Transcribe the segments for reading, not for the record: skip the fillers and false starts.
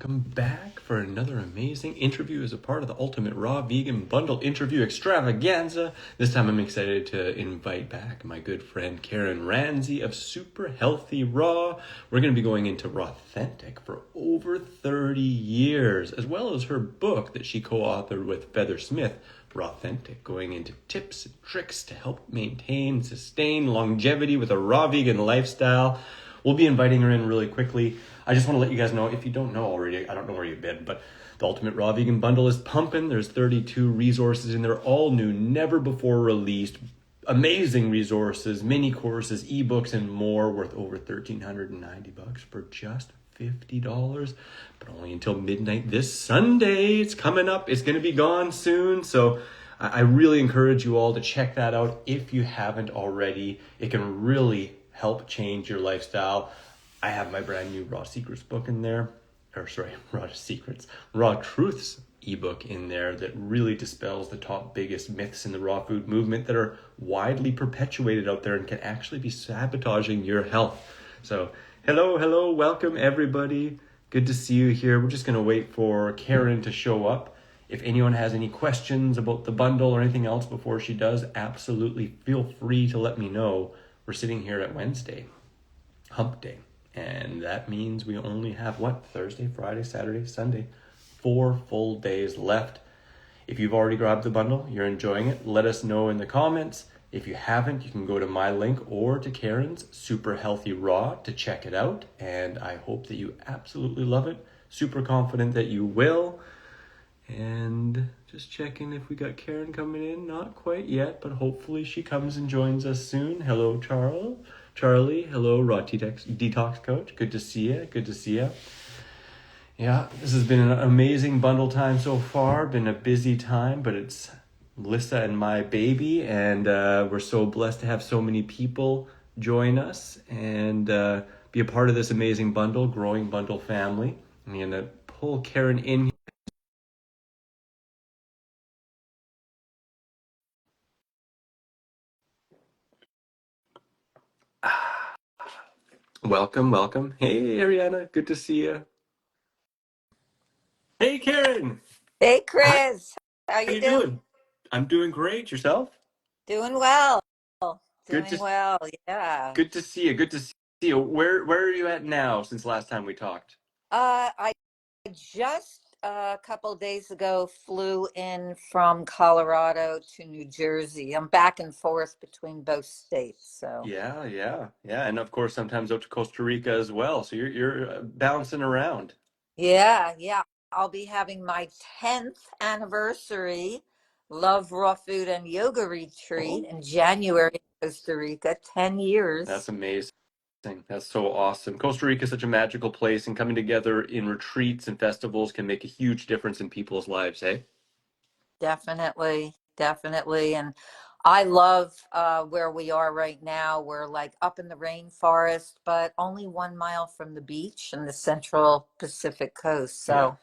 welcome back for another amazing interview as a part of the Ultimate Raw Vegan Bundle Interview Extravaganza. This time I'm excited to invite back my good friend Karen Ranzi of Super Healthy Raw. We're going to be going into Rawthentic for over 30 years, as well as her book that she co-authored with Feather Smith, Rawthentic, going into tips and tricks to help maintain and sustain longevity with a raw vegan lifestyle. We'll be inviting her in really quickly. I just want to let you guys know, if you don't know already, I don't know where you've been, but the Ultimate Raw Vegan Bundle is pumping. There's 32 resources in there, all new, never before released. Amazing resources, mini courses, ebooks, and more, worth over $1,390 for just $50, but only until midnight this Sunday. It's coming up. It's going to be gone soon. So I really encourage you all to check that out if you haven't already. It can really help change your lifestyle. I have my brand new Raw Secrets book in there, Raw Truths ebook in there that really dispels the top biggest myths in the raw food movement that are widely perpetuated out there and can actually be sabotaging your health. So hello, welcome everybody. Good to see you here. We're just going to wait for Karen to show up. If anyone has any questions about the bundle or anything else before she does, absolutely feel free to let me know. We're sitting here at Wednesday, hump day, and that means we only have Thursday, Friday, Saturday, Sunday, 4 full days left. If you've already grabbed the bundle, you're enjoying it, let us know in the comments. If you haven't, you can go to my link or to Karen's Super Healthy Raw to check it out, and I hope that you absolutely love it. Super confident that you will. And just checking if we got Karen coming in. Not quite yet, but hopefully she comes and joins us soon. Hello, Charlie. Hello, Raw Detox Coach. Good to see you. Yeah, this has been an amazing bundle time so far. Been a busy time, but it's Lissa and my baby, and we're so blessed to have so many people join us and be a part of this amazing bundle, growing bundle family. I'm going to pull Karen in. Welcome. Hey, Ariana, good to see you. Hey, Karen. Hey, How Chris. How you you doing? doing? I'm doing great. Yourself? Doing well. Good Doing well. Yeah. to see you. Good to see you. Where are you at now since last time we talked? I just a couple days ago flew in from Colorado to New Jersey. I'm back and forth between both states. So Yeah. And of course, sometimes out to Costa Rica as well. So you're bouncing around. yeah. I'll be having my 10th anniversary Love Raw Food and Yoga retreat Oh, in January in Costa Rica. 10 that's years. amazing. That's so awesome. Costa Rica is such a magical place, and coming together in retreats and festivals can make a huge difference in people's lives, eh? Definitely. And I love where we are right now. We're like up in the rainforest, but only 1 mile from the beach in the central Pacific coast. Yeah. So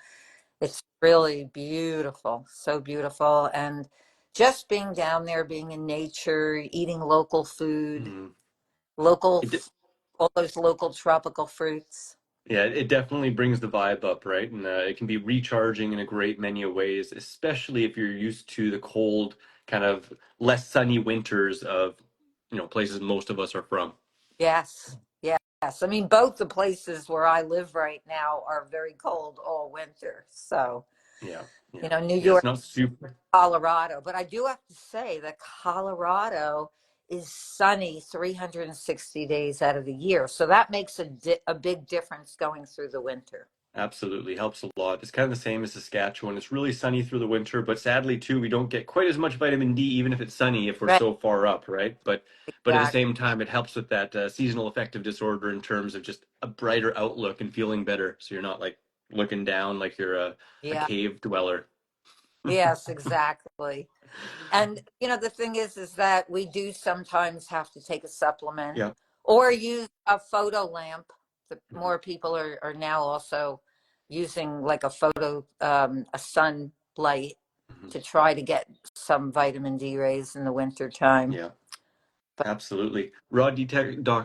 it's really beautiful, so beautiful. And just being down there, being in nature, eating local food, Mm. local, It, all those local tropical fruits. Yeah, it definitely brings the vibe up, right? And it can be recharging in a great many of ways, especially if you're used to the cold, kind of less sunny winters of, places most of us are from. Yes. I mean, both the places where I live right now are very cold all winter. So, Yeah, yeah, New yeah. It's York, not super. Colorado. But I do have to say that Colorado is sunny 360 days out of the year. So that makes a big difference going through the winter. Absolutely helps a lot. It's kind of the same as Saskatchewan. It's really sunny through the winter, but sadly too, we don't get quite as much vitamin D, even if it's sunny, if we're Right. so far up, right? But at the Exactly. same time, it helps with that seasonal affective disorder in terms of just a brighter outlook and feeling better. So you're not like looking down like you're a Yeah. cave dweller. Yes, exactly. And the thing is that we do sometimes have to take a supplement Yeah. or use a photo lamp. The Mhm. more people are now also using like a sun light Mhm. to try to get some vitamin D rays in the winter time. Yeah. But Absolutely. Raw Detox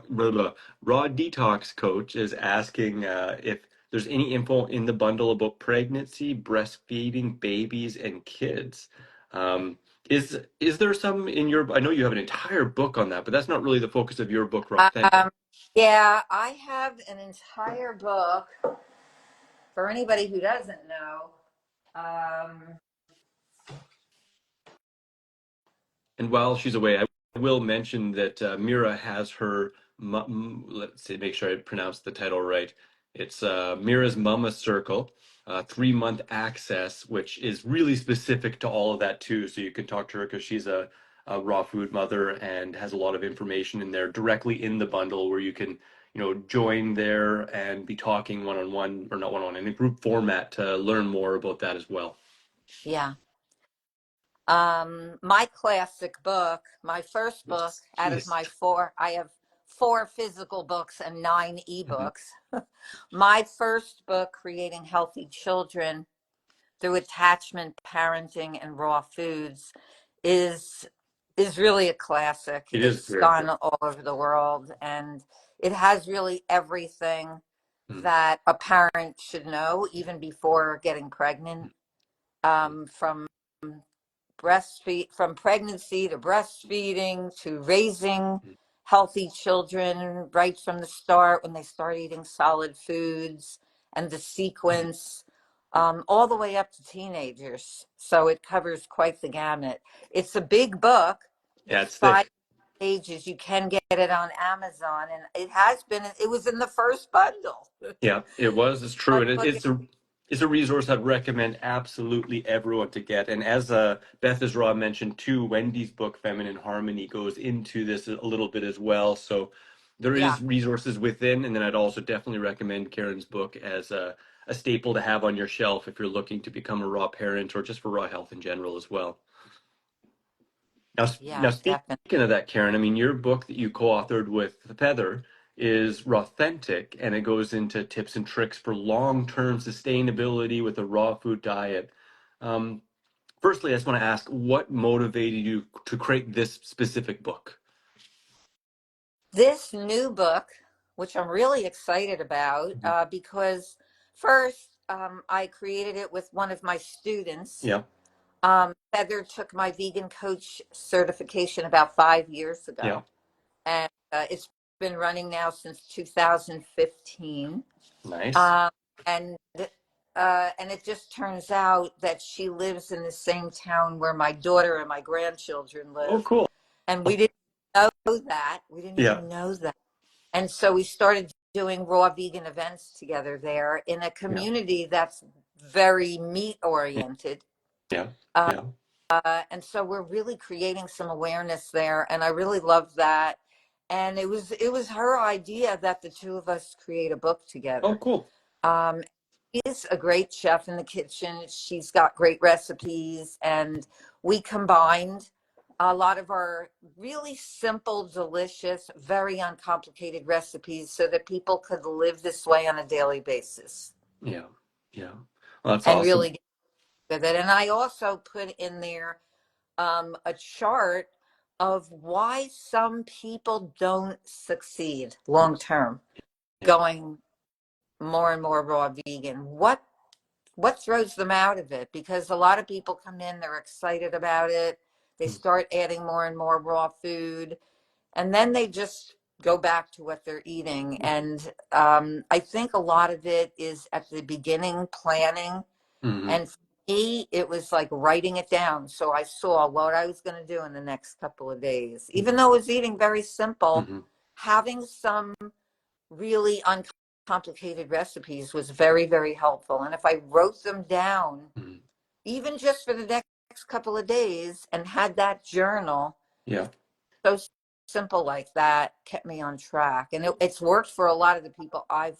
Coach is asking if there's any info in the bundle about pregnancy, breastfeeding, babies, and kids. Um, is there some in your? I know you have an entire book on that, but that's not really the focus of your book, Rawthentic. Um, yeah, I have an entire book for anybody who doesn't know. Um, And while she's away, I will mention that Mira has her, let's see, make sure I pronounce the title right. It's Mira's Mama Circle, 3 month access, which is really specific to all of that too. So you can talk to her because she's a raw food mother and has a lot of information in there directly in the bundle where you can, join there and be talking one on one, or not one on one, in a group format to learn more about that as well. yeah. My classic book, my first book Yes, out of please. my four, I have four physical books and nine Mhm. ebooks. My first book, Creating Healthy Children Through Attachment, Parenting, and Raw Foods, is is really a classic. It is It's very gone good. all over the world, and it has really everything Mm, that a parent should know, even before getting pregnant, mm, from from pregnancy to breastfeeding to raising mm, healthy children right from the start when they start eating solid foods, and the mm. sequence, all the way up to teenagers. So it covers quite the gamut. It's a big book. Yeah, It's it's five thick. pages. You can get it on Amazon, and it was in the first bundle. Yeah, it was. It's true, My and book is, it's a resource I'd recommend absolutely everyone to get. And as Beth Israel mentioned too, Wendy's book Feminine Harmony goes into this a little bit as well. So there yeah, is resources within, and then I'd also definitely recommend Karen's book as a staple to have on your shelf if you're looking to become a raw parent or just for raw health in general as well. Now, yeah, speaking definitely. of that, Karen, I mean, your book that you co-authored with Feather is Rawthentic, and it goes into tips and tricks for long-term sustainability with a raw food diet. Um, Firstly, I just want to ask, what motivated you to create this specific book? This new book, which I'm really excited about, Mhm. because first, I created it with one of my students. Yeah, Heather took my vegan coach certification about 5 years yeah, ago, and it's been running now since 2015. nice. Um, and and it just turns out that she lives in the same town where my daughter and my grandchildren Oh, live, cool. and we didn't know that. We didn't Yeah, even know that. And so we started doing raw vegan events together there in a yeah, community that's very meat yeah, oriented. yeah, Uh, yeah. and so we're really creating some awareness there. And I really love that. And it was her idea that the two of us create a book Oh, together. cool. Um, she's a great chef in the kitchen. She's got great recipes, and we combined a lot of our really simple, delicious, very uncomplicated recipes so that people could live this way on a daily basis Yeah, yeah. Well, that's and awesome. really get with it. And I also put in there a chart of why some people don't succeed long term Yeah, going more and more raw vegan. What throws them out of it? Because a lot of people come in, they're excited about it, they mm, start adding more and more raw food, and then they just go back to what they're eating. And I think a lot of it is at the beginning planning. mm-hmm, And for me, it was like writing it down. So I saw what I was going to do in the next couple of days. Even though I was eating very simple, mm-hmm, having some really uncomplicated recipes was very, very helpful. And if I wrote them down, mm-hmm. even just for the next couple of days, and had that journal, Yeah. it's so simple like that, kept me on track. And it's worked for a lot of the people I've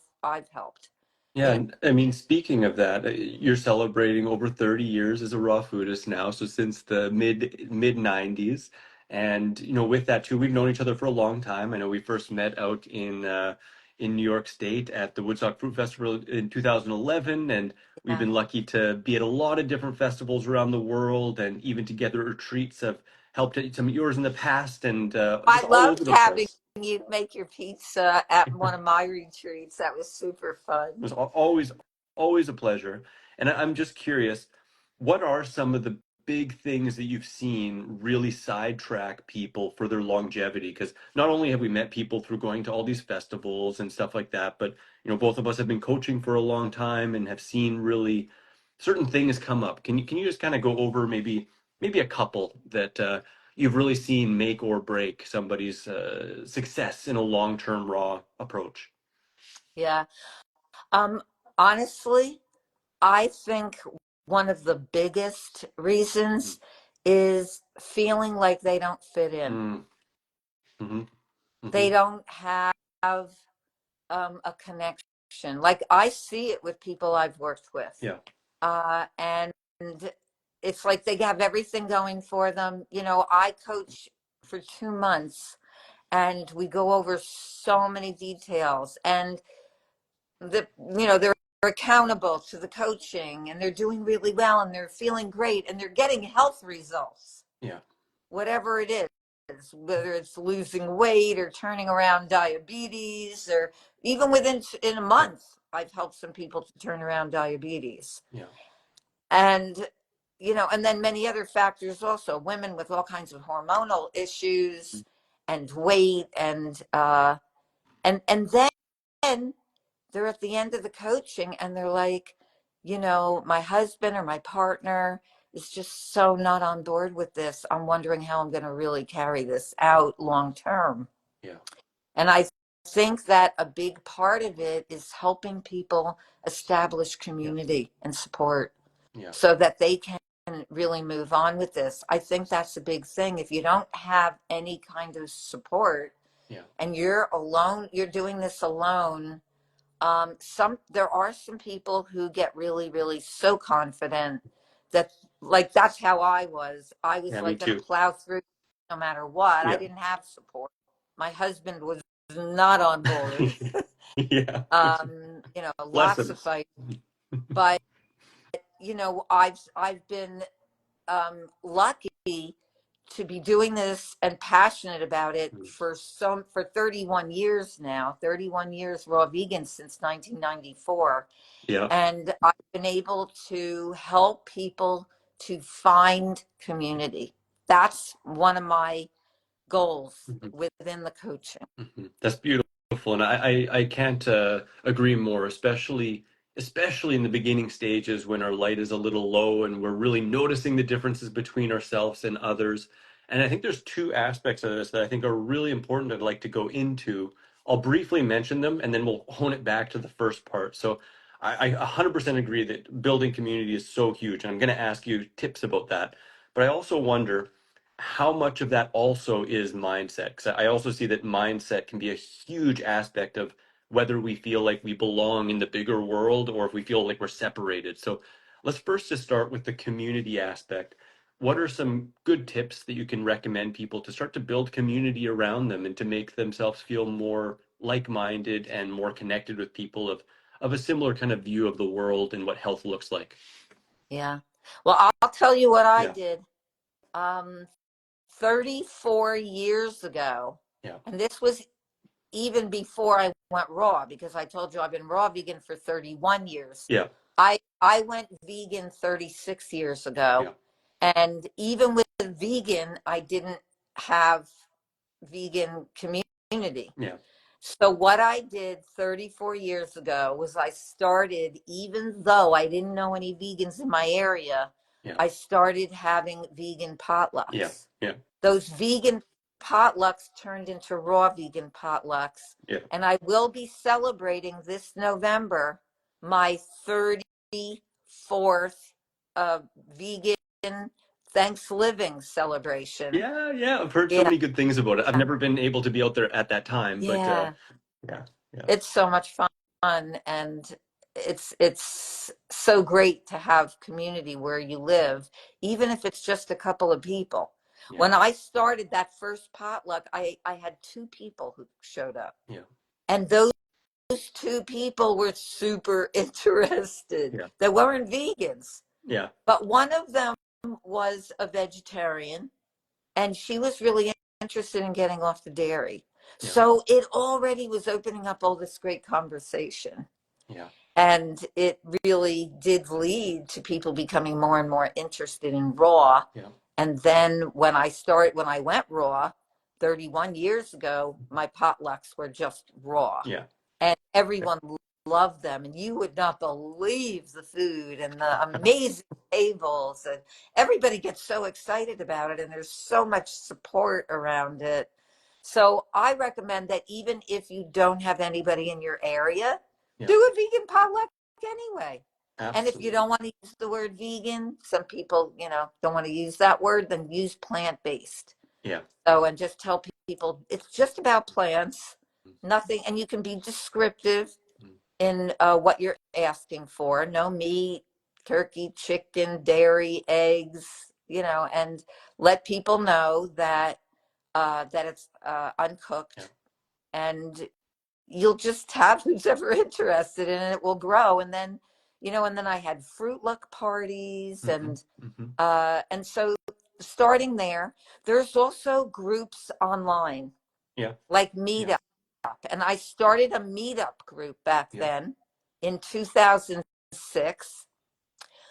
helped. Yeah, You know, and I mean, speaking of that, you're celebrating over 30 years as a raw foodist now, so since the mid 90s. And with that too, we've known each other for a long time. I know we first met out in New York State at the Woodstock Fruit Festival in 2011, and we've yeah. been lucky to be at a lot of different festivals around the world, and even together retreats have helped at some of yours in the past, and I just all over loved the having place. you make your pizza at one of my retreats. That was super fun. It's always a pleasure. And I'm just curious, what are some of the big things that you've seen really sidetrack people for their longevity? Because not only have we met people through going to all these festivals and stuff like that, but both of us have been coaching for a long time and have seen really certain things come up. Can you just kind of go over maybe a couple that you've really seen make or break somebody's success in a long-term raw approach? Yeah. Um, Honestly, I think one of the biggest reasons is feeling like they don't fit in. Mm, hmm They hmm don't have a connection. Like I see it with people I've worked with. Yeah. And it's like they have everything going for them. I coach for 2 months and we go over so many details, and they're accountable to the coaching and they're doing really well and they're feeling great and they're getting health results, Yeah. whatever it is, whether it's losing weight or turning around diabetes, or even in a Yeah. month I've helped some people to turn around diabetes. Yeah. And and then many other factors also, women with all kinds of hormonal issues and weight, and then they're at the end of the coaching and they're like, my husband or my partner is just so not on board with this. I'm wondering how I'm going to really carry this out long term. Yeah. And I think that a big part of it is helping people establish Yeah. community and support Yeah. so that they can really move on with this. I think that's a big thing. If you don't have any kind of support Yeah. and you're alone, you're doing this alone. There are some people who get really, really so confident that, like, that's how I was. I was Yeah. Me like going to too. plow through no matter what. I Yeah. didn't have support. My husband was not on board. Yeah. Bless Lots him. of fights, but I've been lucky to be doing this and passionate about it for 31 years now. 31 years raw vegan since 1994, Yeah. and I've been able to help people to find community. That's one of my goals Mhm. within the coaching. That's beautiful, and I can't agree more, especially in the beginning stages when our light is a little low and we're really noticing the differences between ourselves and others. And I think there's two aspects of this that I think are really important I'd like to go into. I'll briefly mention them and then we'll hone it back to the first part. So I 100% agree that building community is so huge, and I'm going to ask you tips about that. But I also wonder how much of that also is mindset? Because I also see that mindset can be a huge aspect of whether we feel like we belong in the bigger world or if we feel like we're separated. So let's first just start with the community aspect. What are some good tips that you can recommend people to start to build community around them and to make themselves feel more like-minded and more connected with people of a similar kind of view of the world and what health looks like? Yeah. Well, I'll tell you what I Yeah, did. Um, 34 years ago, yeah, and this was even before I went raw, because I told you I've been raw vegan for 31 years. yeah, I went vegan 36 years ago, yeah, and even with vegan, I didn't have vegan community. yeah, So what I did 34 years ago was I started, even though I didn't know any vegans in my area, yeah, I started having vegan yeah, potlucks. yeah, Those vegan potlucks turned into raw vegan potlucks. yeah. And I will be celebrating this November my 34th vegan Thanksgiving celebration. Yeah, yeah, I've heard so Yeah. many good things about it. I've never been able to be out there at that time, but Yeah. yeah, yeah, It's so much fun, and it's so great to have community where you live, even if it's just a couple of people. yeah, When I started that first potluck, I had two people who showed up, yeah, and those two people were super interested. yeah, They weren't vegans, yeah, but one of them was a vegetarian, and she was really interested in getting off the dairy. Yeah. So it already was opening up all this great conversation. Yeah. And it really did lead to people becoming more and more interested in raw. Yeah. And then when I went raw 31 years ago, my potlucks were just raw. Yeah. And everyone loved them. And you would not believe the food and the amazing tables. And everybody gets so excited about it. And there's so much support around it. So I recommend that even if you don't have anybody in your area, Yeah. do a vegan potluck anyway. And if you Absolutely. don't want to use the word vegan, some people, don't want to use that word, then use plant-based. Yeah. So, and just tell people it's just about plants, nothing, and you can be descriptive Mm. in what you're asking for. No meat, turkey, chicken, dairy, eggs, and let people know that it's Yeah. uncooked, and you'll just have who's ever interested in it. It will grow, and then and then I had fruit luck parties, Mm-hmm. Mm-hmm. and so starting there, there's also groups online Yeah. like Yeah. Meetup, and I started a Meetup group back Yeah. then in 2006.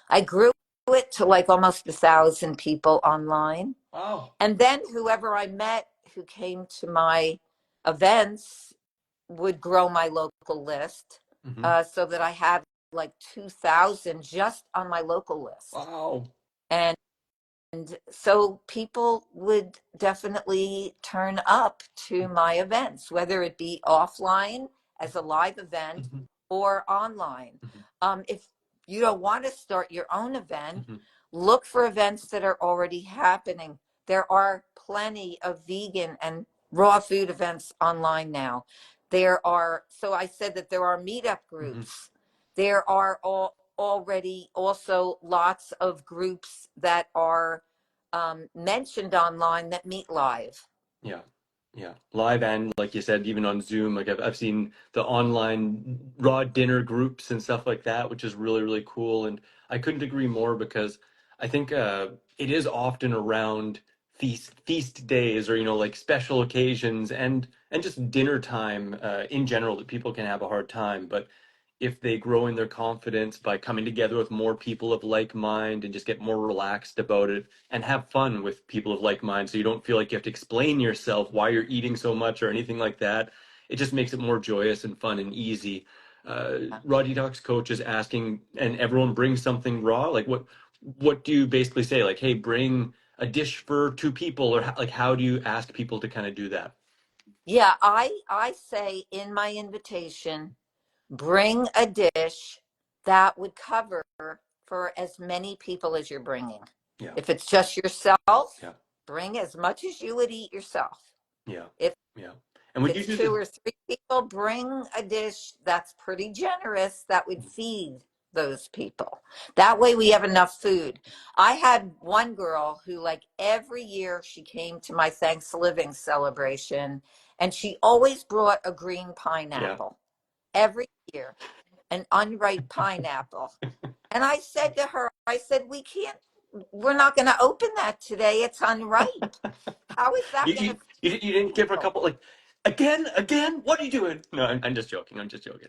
I grew it to like almost 1,000 people online, Wow. and then whoever I met who came to my events would grow my local list, Mm-hmm. so that I had like 2,000 just on my local list. Wow. And so people would definitely turn up to my events, whether it be offline as a live event Mm-hmm. or online. Mm-hmm. If you don't want to start your own event, Mm-hmm. look for events that are already happening. There are plenty of vegan and raw food events online now. So I said that there are meetup Mm-hmm. groups. There are already also lots of groups that are mentioned online that meet live. Yeah. Yeah. Live and like you said, even on Zoom, like I've seen the online raw dinner groups and stuff like that, which is really, really cool. And I couldn't agree more because I think it is often around feast days or like special occasions and just dinner time in general that people can have a hard time. But if they grow in their confidence by coming together with more people of like mind and just get more relaxed about it and have fun with people of like mind so you don't feel like you have to explain yourself why you're eating so much or anything like that. It just makes it more joyous and fun and easy. Raw detox coach is asking, and everyone brings something raw. Like what do you basically say? Like, hey, bring a dish for two people, or like how do you ask people to kind of do that? Yeah, I say in my invitation, bring a dish that would cover for as many people as you're bringing. Yeah, If it's just yourself, yeah, bring as much as you would eat yourself. yeah, If yeah. And would you it's do two the or three people, bring a dish that's pretty generous that would feed those people. That way we have enough food. I had one girl who, like, every year she came to my Thanksgiving celebration, and she always brought a green yeah. pineapple every year, an unripe pineapple. And I said to her, we're not going to open that today. It's unripe. How is that You, going you to you didn't give her a feel? couple like again? What are you doing? No, I'm just joking. I'm just joking.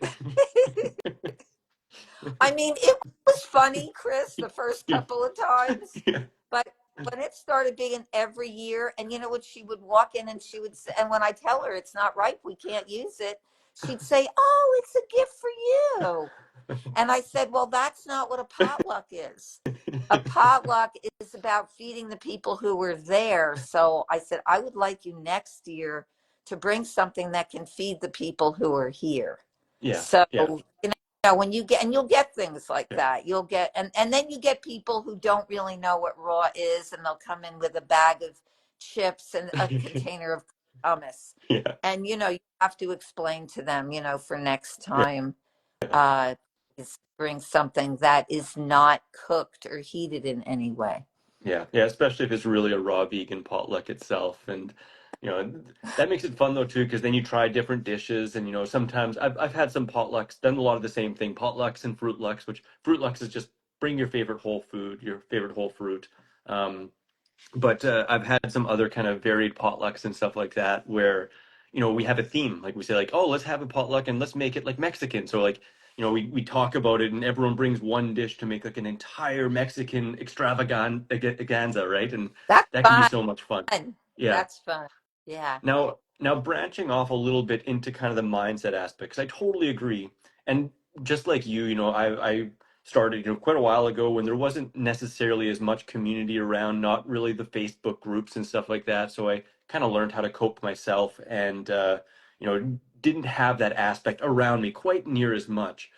I mean, it was funny, Chris, the first Yeah, couple of times, yeah. but when it started being every year, and you know what, she would walk in and she would say, and when I tell her it's not ripe, we can't use it, she'd say, "Oh, it's a gift for you." And I said, "Well, that's not what a potluck is. A potluck is about feeding the people who were there." So I said, "I would like you next year to bring something that can feed the people who are here." Yeah, So, yeah, when you get, and you'll get things like yeah, that. You'll get, and then you get people who don't really know what raw is, and they'll come in with a bag of chips and a container of hummus. yeah, And, you have to explain to them, for next yeah, time, uh, is bring something that is not cooked or heated in any way. yeah, yeah. Especially if it's really a raw vegan potluck itself, and that makes it fun though too, because then you try different dishes, and sometimes I've had some potlucks, done a lot of the same thing, potlucks and fruit lucks, which fruit lucks is just bring your favorite whole food, your favorite whole fruit. But I've had some other kind of varied potlucks and stuff like that where, we have a theme. Like we say like, oh, let's have a potluck and let's make it like Mexican. So like, we talk about it and everyone brings one dish to make like an entire Mexican extravaganza, right? And That's that can be fun. so much fun. Yeah. That's fun. Yeah. Now branching off a little bit into kind of the mindset aspect, because I totally agree. And just like I started, quite a while ago when there wasn't necessarily as much community around, not really the Facebook groups and stuff like that. So I kind of learned how to cope myself and, didn't have that aspect around me quite near as much.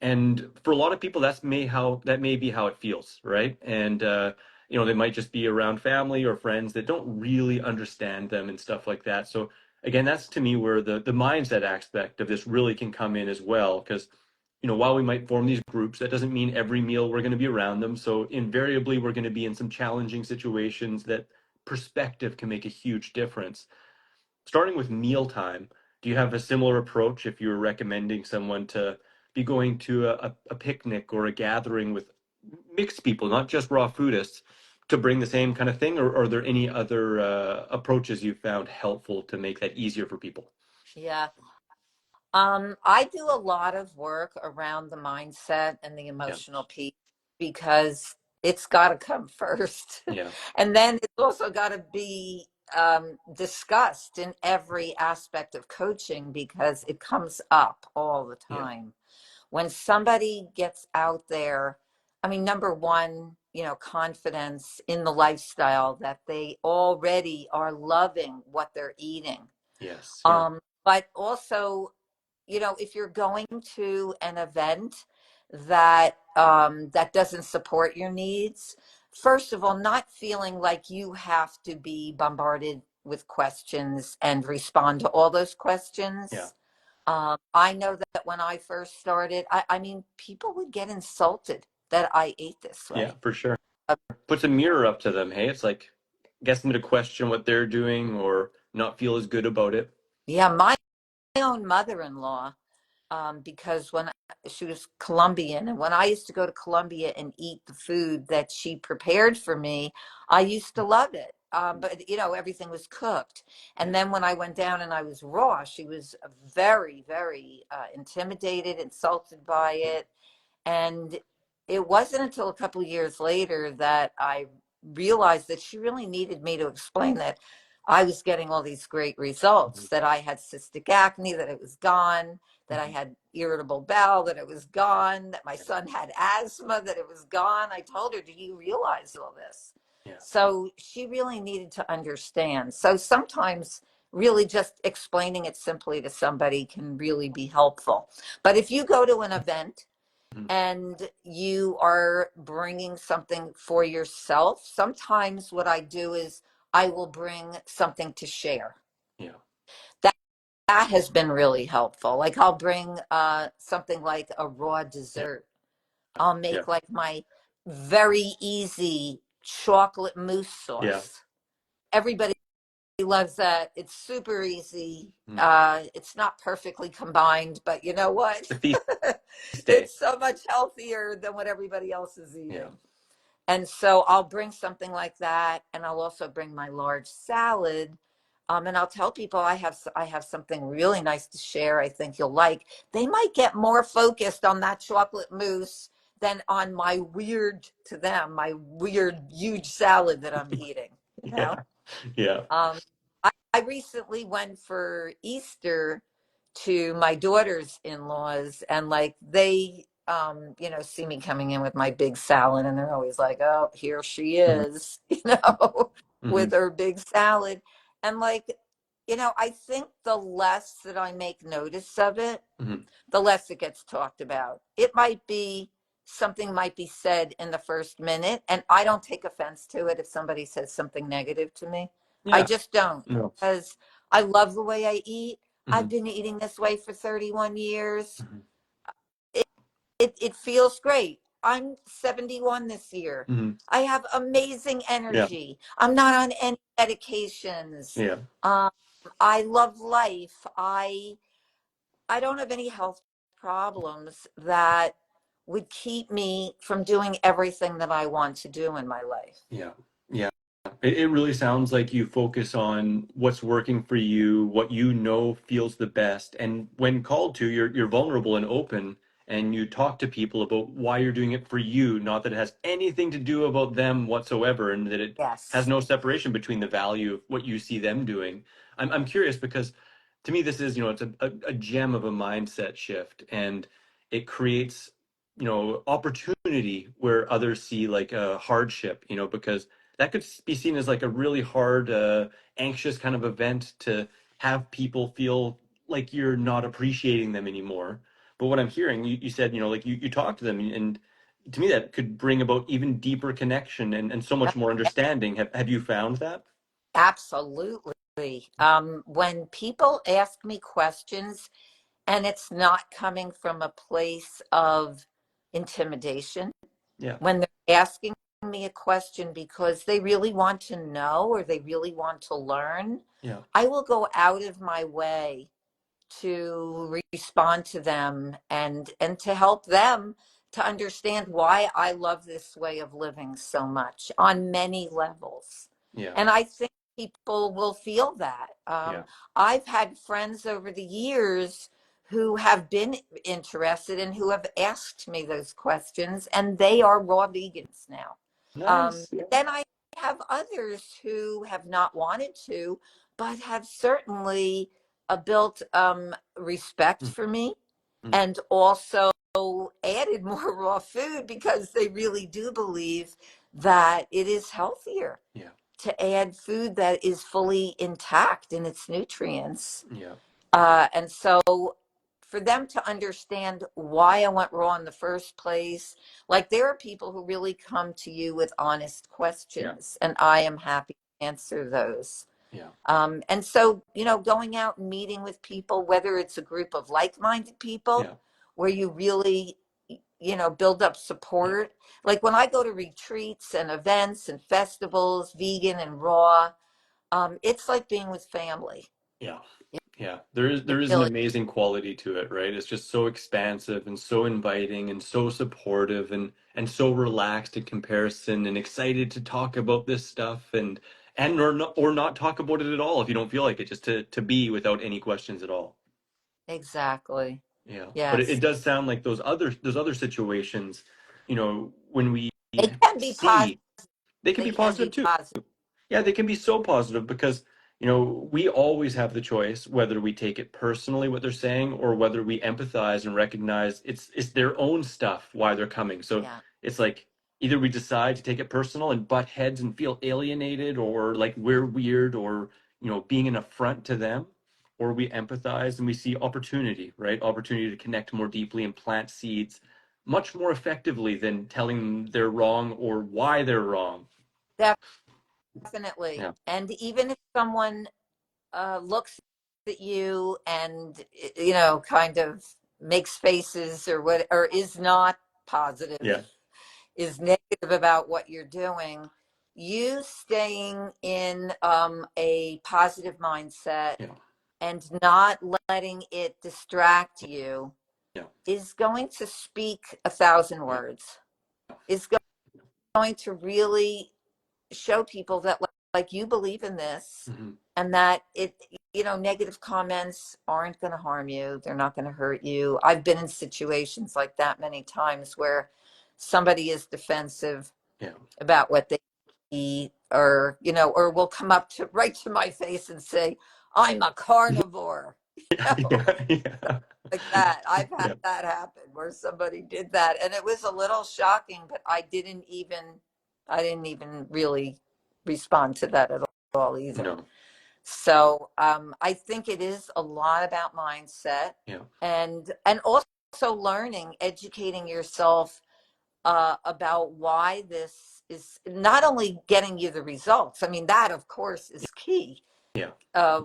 And for a lot of people, that may be how it feels, right? And they might just be around family or friends that don't really understand them and stuff like that. So again, that's to me where the mindset aspect of this really can come in as well. Because while we might form these groups, that doesn't mean every meal we're going to be around them. So invariably, we're going to be in some challenging situations that perspective can make a huge difference. Starting with mealtime, do you have a similar approach if you're recommending someone to be going to a picnic or a gathering with mixed people, not just raw foodists, to bring the same kind of thing? Or are there any other approaches you found helpful to make that easier for people? Yeah. I do a lot of work around the mindset and the Yeah, emotional piece because it's got to come first. yeah, And then it's also got to be discussed in every aspect of coaching because it comes up all the yeah, time. When somebody gets out there, I mean, number one, confidence in the lifestyle that they already are loving what they're eating. yes, yeah, But also, if you're going to an event that doesn't support your needs, first of all, not feeling like you have to be bombarded with questions and respond to all those yeah, questions. I know that when I first started, I mean, people would get insulted that I ate this yeah, way. for sure. Uh, Puts a mirror up to them. Hey, it's like gets them to question what they're doing or not feel as good about it. yeah, my own mother-in-law, because when she was Colombian, and when I used to go to Colombia and eat the food that she prepared for me, I used to love it. But everything was cooked. And Yeah, then when I went down and I was raw, she was very, very intimidated, insulted by it. And it wasn't until a couple of years later that I realized that she really needed me to explain that I was getting all these great results, that I had cystic acne, that it was gone, that I mhm, had irritable bowel, that it was gone, that my yeah, son had asthma, that it was gone. I told her, do you realize all this? yeah, So she really needed to understand. So sometimes really just explaining it simply to somebody can really be helpful. But if you go to an event mhm, and you are bringing something for yourself, sometimes what I do is I will bring something to share. yeah, That that has been really helpful. Like I'll bring something like a raw yeah, dessert. I'll yeah, make like my very easy chocolate mousse yeah. sauce. Everybody loves that. It's super easy. Mhm. It's not perfectly combined, but you know what? The feast day. It's so much healthier than what everybody else is Yeah. eating. And so I'll bring something like that, and I'll also bring my large salad. And I'll tell people I have something really nice to share. I think you'll like. They might get more focused on that chocolate mousse than on my weird, to them, my weird huge salad that I'm eating. You Yeah. know. Yeah. Um, I recently went for Easter to my daughter's in-laws, and like they see me coming in with my big salad, and they're always like, oh, here she Mhm, is, with mhm, her big salad. And like, I think the less that I make notice of it, mhm. the less it gets talked about. It might be something might be said in the first minute, and I don't take offense to it if somebody says something negative to me. I Yeah. just don't, No. because I love the way I eat. I've Mhm, been eating this way for 31 years. mhm, It, it feels great. I'm 71 this year. mhm. I have amazing Yeah. energy. I'm not on any medications. Yeah. Um, I love life. I don't have any health problems that would keep me from doing everything that I want to do in my life. Yeah. Yeah. it really sounds like you focus on what's working for you, what you know feels the best, and when called to, you're vulnerable and open, and you talk to people about why you're doing it for you, not that it has anything to do about them whatsoever, and that it has Yes. no separation between the value of what you see them doing. I'm curious because to me this is, it's a gem of a mindset shift, and it creates, opportunity where others see like a hardship, because that could be seen as like a really hard, anxious kind of event to have people feel like you're not appreciating them anymore. But what I'm hearing, you said, like you talk to them, and to me that could bring about even deeper connection and so much more understanding. Have you found that? Absolutely. When people ask me questions and it's not coming from a place of intimidation, Yeah, when they're asking me a question because they really want to know or they really want to learn, yeah, I will go out of my way to respond to them and to help them to understand why I love this way of living so much on many levels. yeah, And I think people will feel that. yeah, I've had friends over the years who have been interested and who have asked me those questions, and they are raw vegans now. nice, yeah, Then I have others who have not wanted to, but have certainly built respect mm, for me mm, and also added more raw food because they really do believe that it is healthier yeah, to add food that is fully intact in its nutrients. yeah, And so for them to understand why I went raw in the first place, like there are people who really come to you with honest yeah, questions, and I am happy to answer those. yeah, And so, going out and meeting with people, whether it's a group of like minded people yeah, where you really, build up yeah, support. Like when I go to retreats and events and festivals, vegan and raw, it's like being with family. yeah. It, Yeah, there is an really, amazing quality to it, right? It's just so expansive and so inviting and so supportive and so relaxed in comparison and excited to talk about this stuff and or not talk about it at all if you don't feel like it, just to be without any questions at all. exactly. Yeah. But it Yes. does sound like those other situations, when we They can be positive. see, they can They be can positive be too. positive. Yeah, they can be so positive because, we always have the choice whether we take it personally what they're saying or whether we empathize and recognize it's their own stuff why they're coming. So Yeah. it's like either we decide to take it personal and butt heads and feel alienated or like we're weird or, being an affront to them, or we empathize and we see opportunity, right? Opportunity to connect more deeply and plant seeds much more effectively than telling them they're wrong or why they're wrong. Definitely. Yeah. And even if someone looks at you and kind of makes faces or what, or is not positive, Yeah. is negative about what you're doing, you staying in a positive mindset Yeah. and not letting it distract you Yeah. is going to speak 1,000 Yeah. words, is going to really show people that like you believe in this Hmm. and that negative comments aren't going to harm you, they're not going to hurt you. I've been in situations like that many times where somebody is defensive Yeah. about what they eat or will come up to right to my face and say I'm a carnivore. Yeah. Yeah. Yeah. Like that. I've had Yeah. that happen where somebody did that and it was a little shocking, but I didn't even really respond to that at all either. No. So I think it is a lot about mindset Yeah. and also learning, educating yourself about why this is not only getting you the results. I mean, that of course is key. Yeah.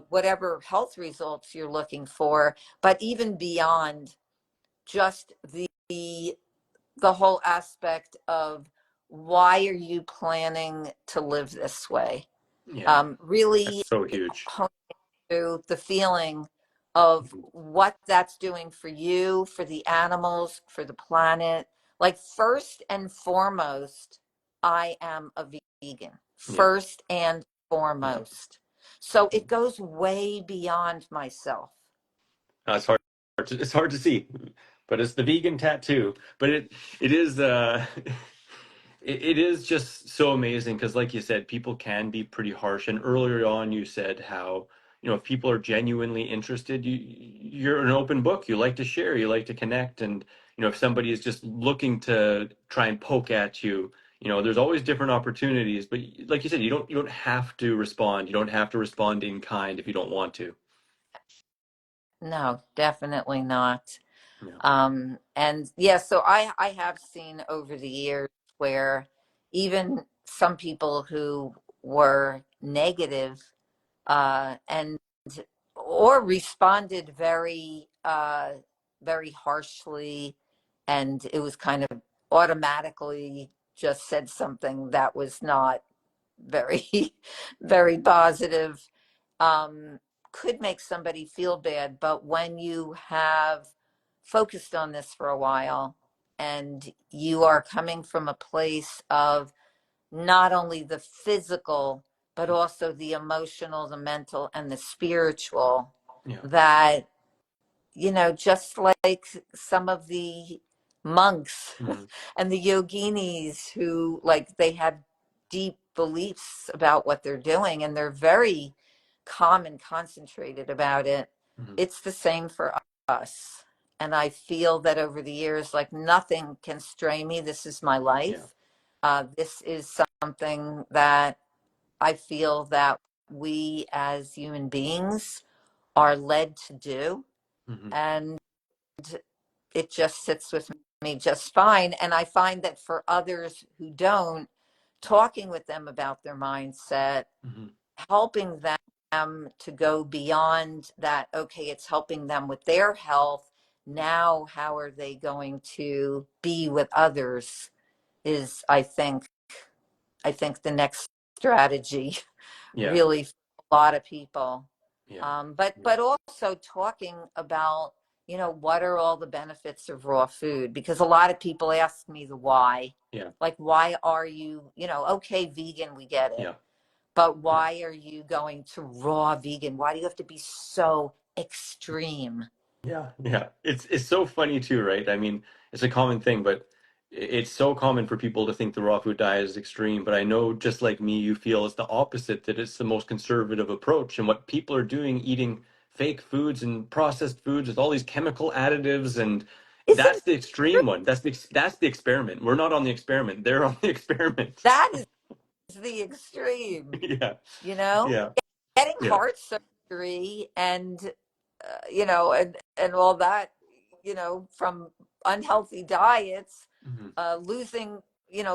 Whatever health results you're looking for, but even beyond just the whole aspect of why are you planning to live this way? Yeah. Really That's so huge. hone to the feeling of Mhm. what that's doing for you, for the animals, for the planet. Like first and foremost, I am a vegan, Yeah. first and Yeah. foremost. So it goes way beyond myself. It's hard. It's hard to see, but it's the vegan tattoo. But it is it is just so amazing because, like you said, people can be pretty harsh. And earlier on, you said how, if people are genuinely interested, you're an open book. You like to share, you like to connect, and if somebody is just looking to try and poke at you, there's always different opportunities. But like you said, you don't have to respond. You don't have to respond in kind if you don't want to. No, definitely not. Yeah. And yeah, so I have seen over the years where even some people who were negative and or responded very harshly, and it was kind of automatically just said something that was not very very positive, um, could make somebody feel bad. But when you have focused on this for a while and you are coming from a place of not only the physical, but also the emotional, the mental, and the spiritual, Yeah. that, just like some of the monks Mhm. and the yoginis who, like, they have deep beliefs about what they're doing and they're very calm and concentrated about it. Mhm. It's the same for us. And I feel that over the years, like, nothing can stray me. This is my Yeah. life. This is something that I feel that we as human beings are led to do. Mhm. And it just sits with me just fine. And I find that for others who don't, talking with them about their mindset, Mhm. helping them to go beyond that. Okay, it's helping them with their health. Now, how are they going to be with others? Is, I think the next strategy, Yeah. really, for a lot of people. Yeah. But Yeah. but also talking about, what are all the benefits of raw food? Because a lot of people ask me the why. Yeah. Like, why are you, okay, vegan, we get it. Yeah. But Yeah. why are you going to raw vegan? Why do you have to be so extreme? Yeah. Yeah. It's so funny too, right? I mean, it's a common thing, but it's so common for people to think the raw food diet is extreme. But I know, just like me, you feel it's the opposite, that it's the most conservative approach. And what people are doing, eating fake foods and processed foods with all these chemical additives, and Isn't that's the extreme one. That's the experiment. We're not on the experiment. They're on the experiment. that is the extreme? Yeah. You know, Yeah. getting Yeah. heart surgery and and all that, from unhealthy diets, Mhm.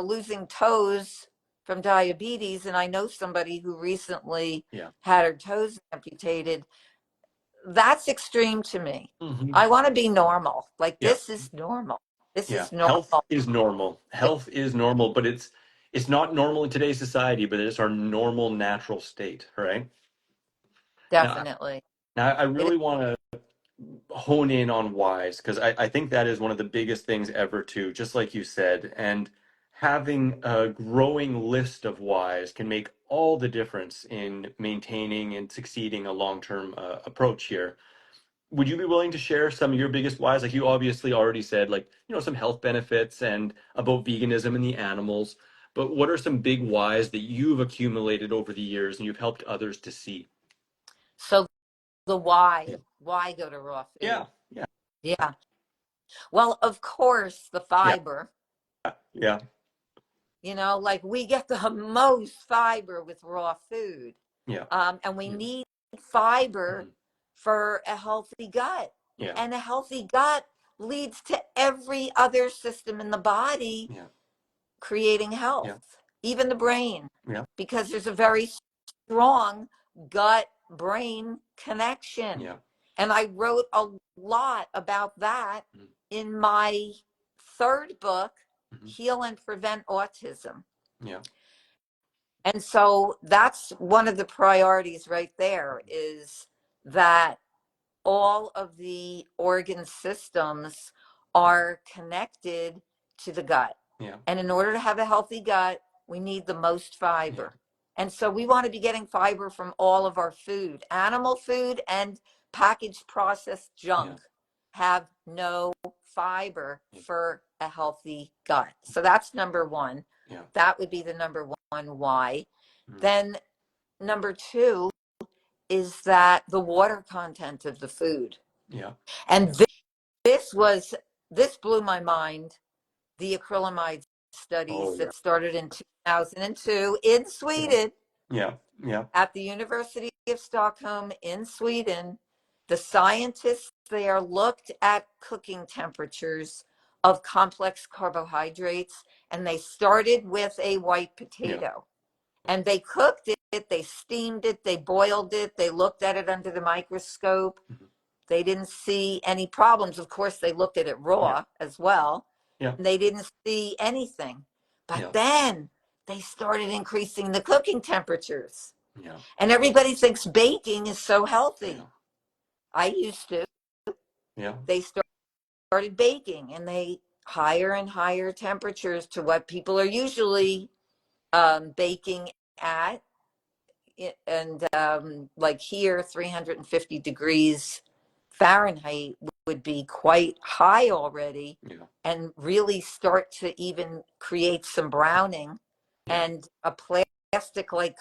losing toes from diabetes. And I know somebody who recently Yeah. had her toes amputated. That's extreme to me. Mhm. I want to be normal. Like, Yeah. this is normal. This Yeah, is health normal. is normal. Health is normal, but it's not normal in today's society, but it's our normal natural state, right? Now, Definitely. now I It is. really want to hone in on whys, because I think that is one of the biggest things ever too, just like you said. And having a growing list of whys can make all the difference in maintaining and succeeding a long-term approach here. Would you be willing to share some of your biggest whys? Like, you obviously already said, like, some health benefits and about veganism and the animals, but what are some big whys that you've accumulated over the years and you've helped others to see? So the Yeah. why go to raw Yeah. food? Yeah. Yeah. Well, of course, the Yeah. fiber. Yeah. Like, we get the most fiber with raw food. Yeah. And we Yeah. need fiber Mhm. for a healthy gut. Yeah. And a healthy gut leads to every other system in the body Yeah. creating health, Yeah. even the brain, Yeah. because there's a very strong gut brain connection. Yeah. And I wrote a lot about that Mhm. in my third book, Mhm. Heal and Prevent Autism. Yeah. And so that's one of the priorities right there, is that all of the organ systems are connected to the gut. Yeah. And in order to have a healthy gut, we need the most Yeah. fiber. And so we want to be getting fiber from all of our food. Animal food and packaged processed Yeah. junk have no fiber for a healthy gut. So that's number one. Yeah. That would be the number one why. Mm. Then number two is that the water content of the food. Yeah. And this blew my mind. The acrylamide Oh, studies yeah. that started in 2002 in Sweden. Yeah. Yeah. At the University of Stockholm in Sweden. The scientists there looked at cooking temperatures of complex carbohydrates, and they started with a white potato. And they cooked it, they steamed it, they boiled it, they looked at it under the microscope. Mm-hmm. They didn't see any problems. Of course, they looked at it raw as well. Yeah. And they didn't see anything. But Yeah. then they started increasing the cooking temperatures. Yeah. And everybody thinks baking is so healthy. Yeah. I used to. Yeah. They started baking, and they higher and higher temperatures to what people are usually baking at. And like here, 350 degrees Fahrenheit would be quite high already, and really start to even create some browning and a plastic like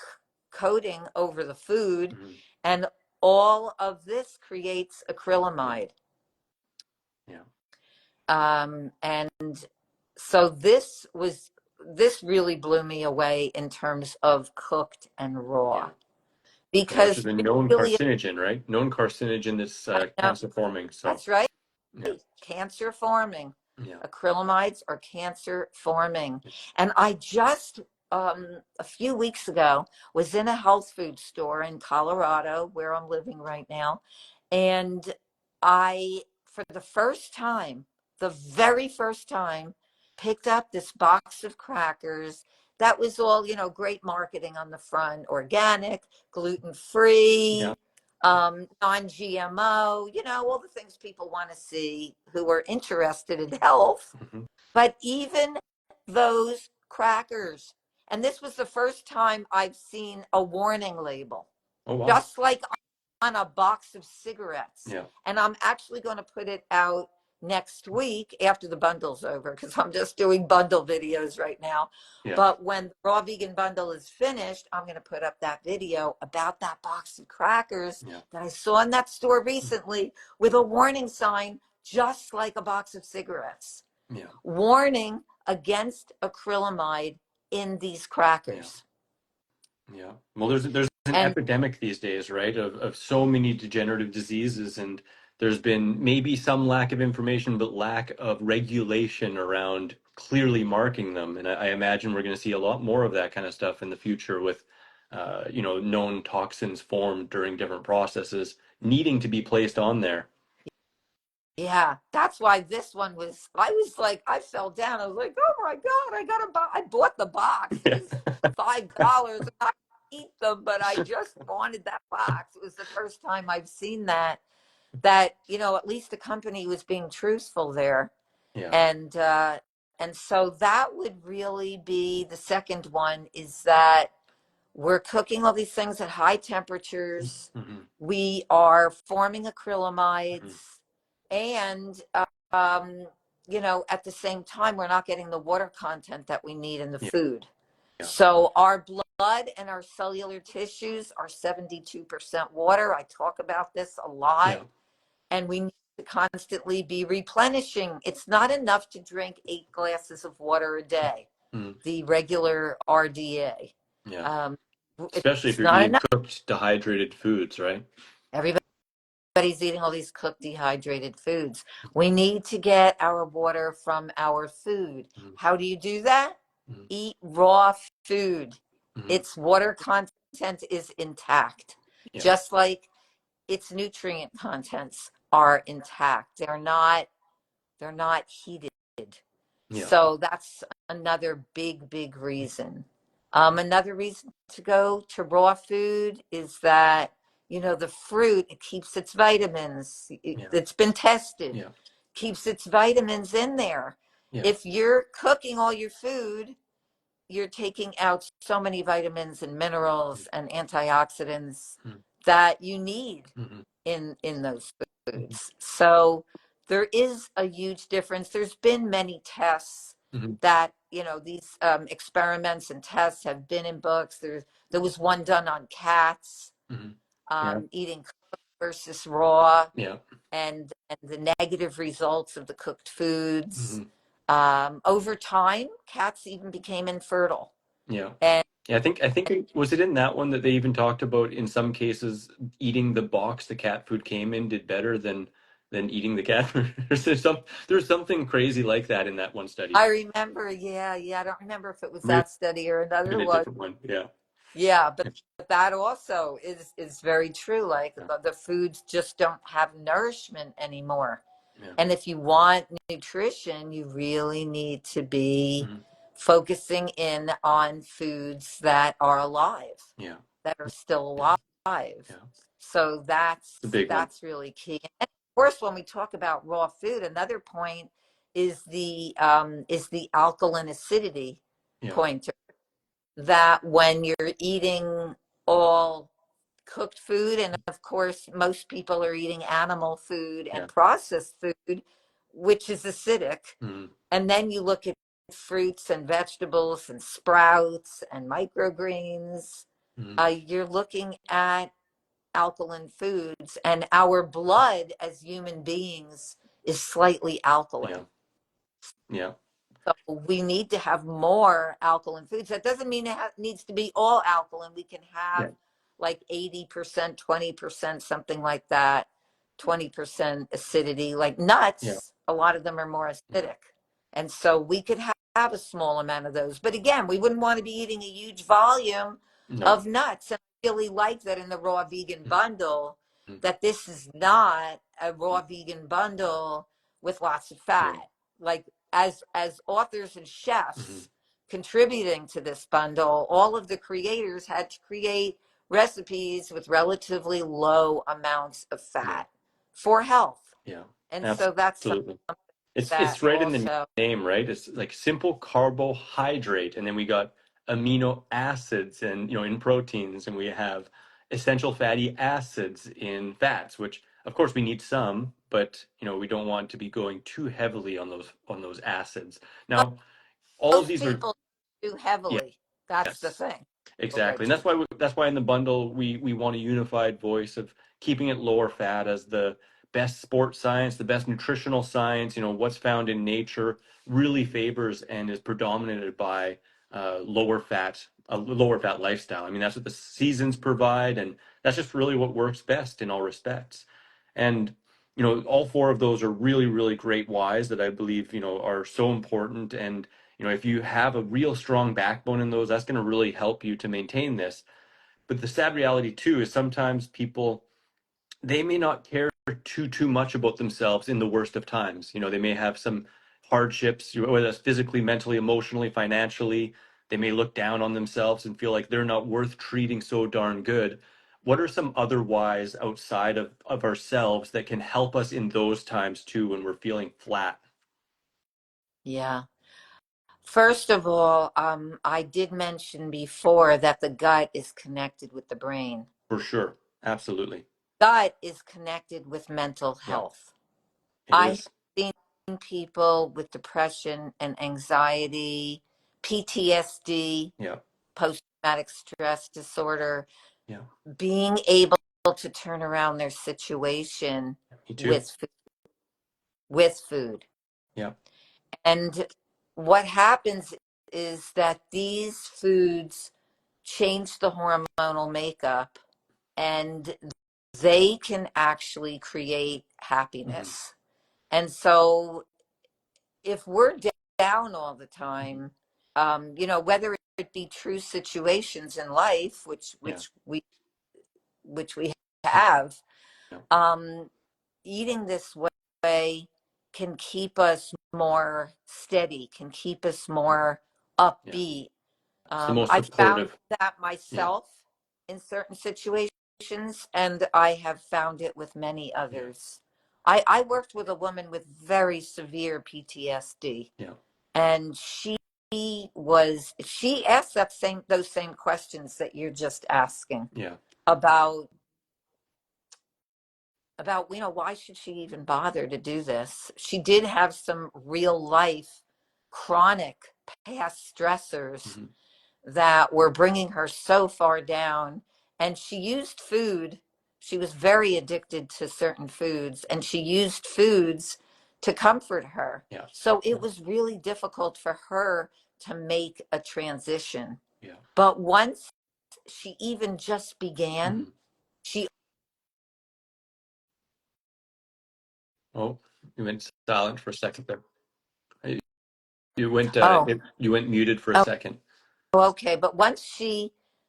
coating over the food. Mm-hmm. And all of this creates acrylamide. And so this really blew me away in terms of cooked and raw, Which is because a known really, carcinogen, right? Known carcinogen that's cancer forming. So that's right. yeah. Cancer forming. Yeah. Acrylamides are cancer forming. And I just a few weeks ago was in a health food store in Colorado, where I'm living right now, and I, for the first time, the very first time, picked up this box of crackers that was all, great marketing on the front: organic, gluten-free, non-GMO, all the things people want to see who are interested in health. Mm-hmm. But even those crackers, and this was the first time I've seen a warning label. Oh, wow. Just like on a box of cigarettes. Yeah. And I'm actually going to put it out next week after the bundle's over, because I'm just doing bundle videos right now. Yeah. But when the Raw Vegan Bundle is finished, I'm going to put up that video about that box of crackers that I saw in that store recently, with a warning sign, just like a box of cigarettes. Yeah. Warning against acrylamide in these crackers. Yeah. Well, there's an epidemic these days, right, of so many degenerative diseases, and there's been maybe some lack of information, but lack of regulation around clearly marking them. And I imagine we're going to see a lot more of that kind of stuff in the future, with known toxins formed during different processes needing to be placed on there. Yeah, that's why this one was, I was like, I fell down. I was like, oh my God, I bought the box. It was $5. And I eat them, but I just wanted that box. It was the first time I've seen that at least the company was being truthful there. Yeah. And so that would really be the second one, is that we're cooking all these things at high temperatures. Mm-hmm. We are forming acrylamides. Mm-hmm. And, at the same time, we're not getting the water content that we need in the food. Yeah. So our blood and our cellular tissues are 72% water. I talk about this a lot. Yeah. And we need to constantly be replenishing. It's not enough to drink 8 glasses of water a day, the regular RDA. Yeah. Especially if you're eating cooked, dehydrated foods, right? Everybody's eating all these cooked, dehydrated foods. We need to get our water from our food. How do you do that? Eat raw food. Its water content is intact, just like its nutrient contents are intact. They're not heated. So that's another big reason. Another reason to go to raw food is that, the fruit, it keeps its vitamins. It's been tested. Keeps its vitamins in there. If you're cooking all your food you're taking out so many vitamins and minerals and antioxidants Mm-hmm. that you need Mm-hmm. in those Mm-hmm. foods. So there is a huge difference. There's been many tests Mm-hmm. that, you know, these experiments and tests have been in books. There was one done on cats, Mm-hmm. Yeah. eating cooked versus raw, Yeah. and the negative results of the cooked foods. Mm-hmm. Over time, cats even became infertile. Yeah. And Yeah, I think was it in that one that they even talked about in some cases eating the box the cat food came in did better than eating the cat food. There's something crazy like that in that one study. I remember, yeah, I don't remember if it was Maybe that study or another a one. different one. Yeah. Yeah, but that also is very true. Like Yeah. the foods just don't have nourishment anymore. Yeah. And if you want nutrition, you really need to be Mm-hmm. focusing in on foods that are alive, Yeah. that are still Yeah. alive. Yeah. So The big one. that's really key. And of course, when we talk about raw food, another point is the alkaline acidity Yeah. pointer, that when you're eating all cooked food, and of course most people are eating animal food Yeah. and processed food, which is acidic, Mm-hmm. and then you look at fruits and vegetables and sprouts and microgreens, Mm-hmm. you're looking at alkaline foods, and our blood as human beings is slightly Yeah. alkaline. Yeah. So we need to have more alkaline foods. That doesn't mean it needs to be all alkaline. We can Yeah. have like 80%, 20%, something like that, 20% acidity. Like Yeah. nuts, a lot of them are more Yeah. acidic. And so we could have a small amount of those. But again, we wouldn't want to be eating a huge volume No. of nuts. And I really like that in the raw vegan bundle, Mm-hmm. that this is not a raw vegan bundle with lots of Yeah. fat. Like as authors and Mm-hmm. chefs contributing to this bundle, all of the creators had to create recipes with relatively low amounts of Yeah. fat for health. Yeah. And so that's something Absolutely. It's that right in the also, name, right? It's like simple carbohydrate, and then we got amino acids and in proteins, and we have essential fatty acids in fats, which of course we need some, but we don't want to be going too heavily on those acids. Now, all of most these are people do heavily. That's the yes. thing. Exactly. And that's why in the bundle we want a unified voice of keeping it lower fat as the best sports science, the best nutritional science, what's found in nature really favors and is predominated by a lower fat lifestyle. I mean, that's what the seasons provide, and that's just really what works best in all respects. And all four of those are really, really great whys that I believe, are so important. And if you have a real strong backbone in those, that's going to really help you to maintain this. But the sad reality too is sometimes people, they may not care too much about themselves in the worst of times. They may have some hardships, whether that's physically, mentally, emotionally, financially. They may look down on themselves and feel like they're not worth treating so darn good. What are some other whys outside of ourselves that can help us in those times too when we're feeling flat? Yeah. First of all, I did mention before that the gut is connected with the brain. For sure. Absolutely. Gut is connected with mental Yeah, health. it I have is. seen people with depression and anxiety, PTSD, Yeah. post traumatic stress disorder, Yeah. being able to turn around their situation Me too. with with food. Yeah. And what happens is that these foods change the hormonal makeup, and they can actually create Hmm. happiness. And so if we're down all the Hmm. time, whether it be true situations in life, Yeah. which we have, Yeah. um, eating this way can keep us more steady, can keep us more Yeah. upbeat. It's the most I found supportive. that Yeah. myself in certain situations, and I have found it with many Yeah. others. I worked with a woman with very severe PTSD, Yeah. and she she asked those same questions that you're just asking Yeah. about why should she even bother to do this. She did have some real life chronic past stressors Mm-hmm. that were bringing her so far down, and she used food. She was very addicted to certain foods, and she used foods to comfort her. Yeah. So Yeah. it was really difficult for her to make a transition. Yeah. But once she even just began, Mm-hmm. she Oh, you went silent for a second there. You you went oh you went muted for a oh second. okay, but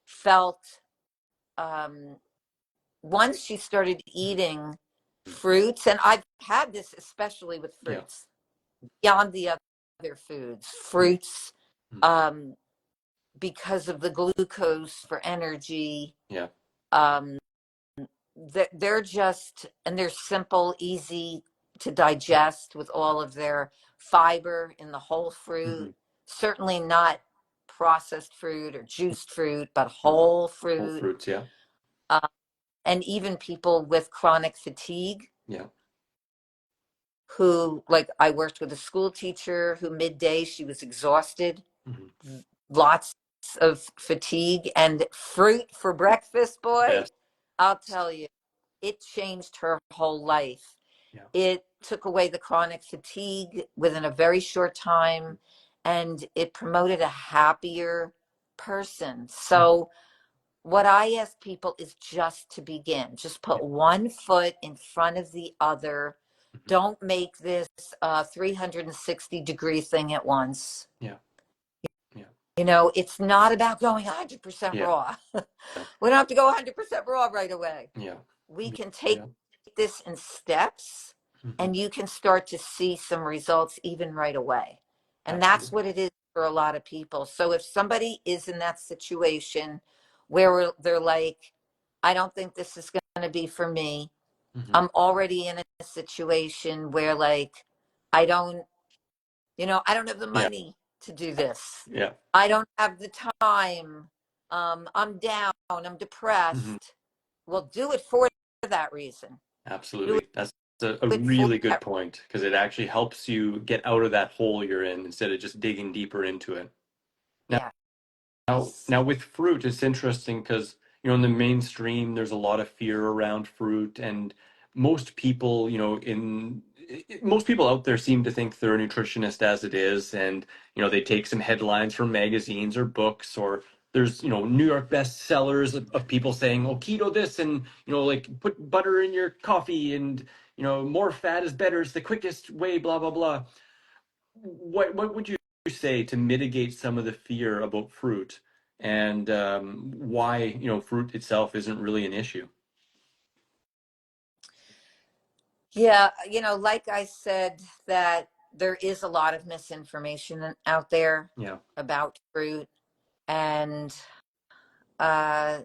felt um once she started eating fruits, and I've had this especially with Yeah. fruits beyond the other foods, fruits, Mm-hmm. um, because of the glucose for energy. Yeah. Um, they're just, and they're simple, easy to Yeah. digest with all of their fiber in the whole Mm-hmm. fruit. Certainly not processed fruit or juiced fruit, but No. whole Whole fruit. fruits. Yeah. Uh, and even people with chronic fatigue Yeah. who, like, I worked with a school teacher who midday she was exhausted, Mm-hmm. lots of fatigue, and fruit for breakfast, boy, Yes. I'll tell you, it changed her whole life. Yeah. It took away the chronic fatigue within a very short time, and it promoted a happier person. Mm-hmm. So what I ask people is just to begin. Just Yeah. put one foot in front of the other. Mm-hmm. Don't make this a 360-degree thing at once. Yeah. Yeah. It's not about going 100% Yeah. raw. We don't have to go 100% raw right away. Yeah. We can take Yeah. this in steps, Mm-hmm. and you can start to see some results even right away. And that's Absolutely. what it is for a lot of people. So if somebody is in that situation where they're like, I don't think this is going to be for me, Mm-hmm. I'm already in a situation where, like, I don't, I don't have the Yeah. money to do this. Yeah. I don't have the time. I'm down. I'm Mm-hmm. depressed. Well, do it for that reason. Do Absolutely. That's a it for really good that. point because it actually helps you get out of that hole you're in instead of just digging deeper into it. Now, Yes. now with fruit, it's interesting because, in the mainstream, there's a lot of fear around fruit, and most people, most people out there seem to think they're a nutritionist as it is, and they take some headlines from magazines or books, or there's New York bestsellers of people saying, "Oh, keto this," and like put butter in your coffee, and more fat is better, it's the quickest way, blah blah blah. What would you say to mitigate some of the fear about fruit and why fruit itself isn't really an issue? Yeah, like I said, that there is a lot of misinformation out there Yeah, about fruit. And uh,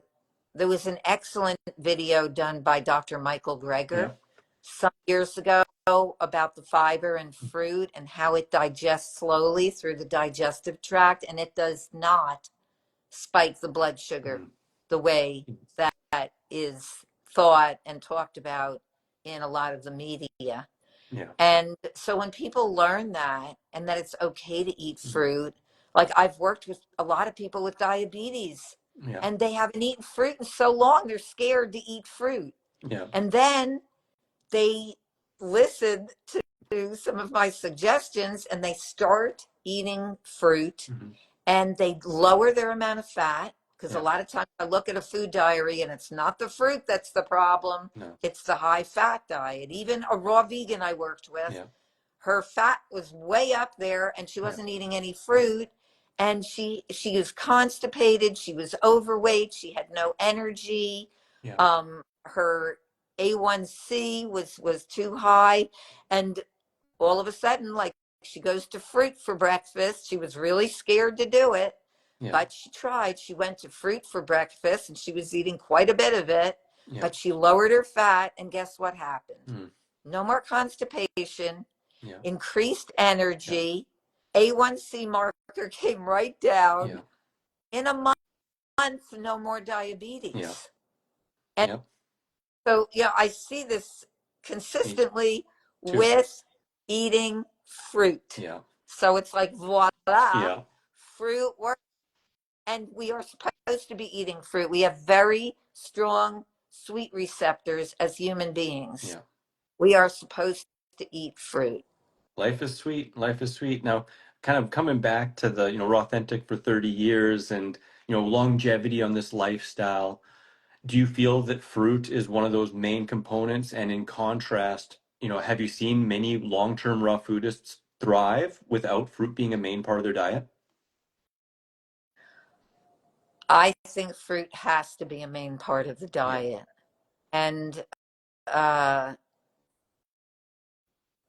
there was an excellent video done by Dr. Michael yeah, Greger some years ago about the fiber in fruit and how it digests slowly through the digestive tract, and it does not spike the blood sugar mm, the way that is thought and talked about in a lot of the media. yeah, And so when people learn that, and that it's okay to eat mm, fruit, like I've worked with a lot of people with diabetes, yeah, and they haven't eaten fruit in so long, they're scared to eat fruit. yeah, And then they listen to some of my suggestions and they start eating fruit, mhm, and they lower their amount of fat, because a yeah, lot of times I look at a food diary and it's not the fruit that's the problem, no, it's the high fat diet. Even a raw vegan I worked with, yeah, her fat was way up there and she yeah, wasn't eating any fruit, and she was constipated, she was overweight, she had no energy, yeah, her A1C was too high, and all of a sudden, like, she goes to fruit for breakfast. She was really scared to do it, yeah, but she tried. She went to fruit for breakfast and she was eating quite a bit of it, yeah, but she lowered her fat, and guess what happened? mm, No more constipation, yeah, increased yeah, energy, A1C marker came right down. Yeah. In a month, no more Yeah. diabetes. And Yeah. so, I see this Me consistently too. with eating fruit. Yeah. So it's like, voila, Yeah. fruit works. And we are supposed to be eating fruit. We have very strong sweet receptors as human beings. Yeah. We are supposed to eat fruit. Life is sweet. Life is sweet. Now, kind of coming back to the, Rawthentic for 30 years and, longevity on this lifestyle. Do you feel that fruit is one of those main components? And in contrast, have you seen many long-term raw foodists thrive without fruit being a main part of their diet? I think fruit has to be a main part of the Yeah. diet. And uh,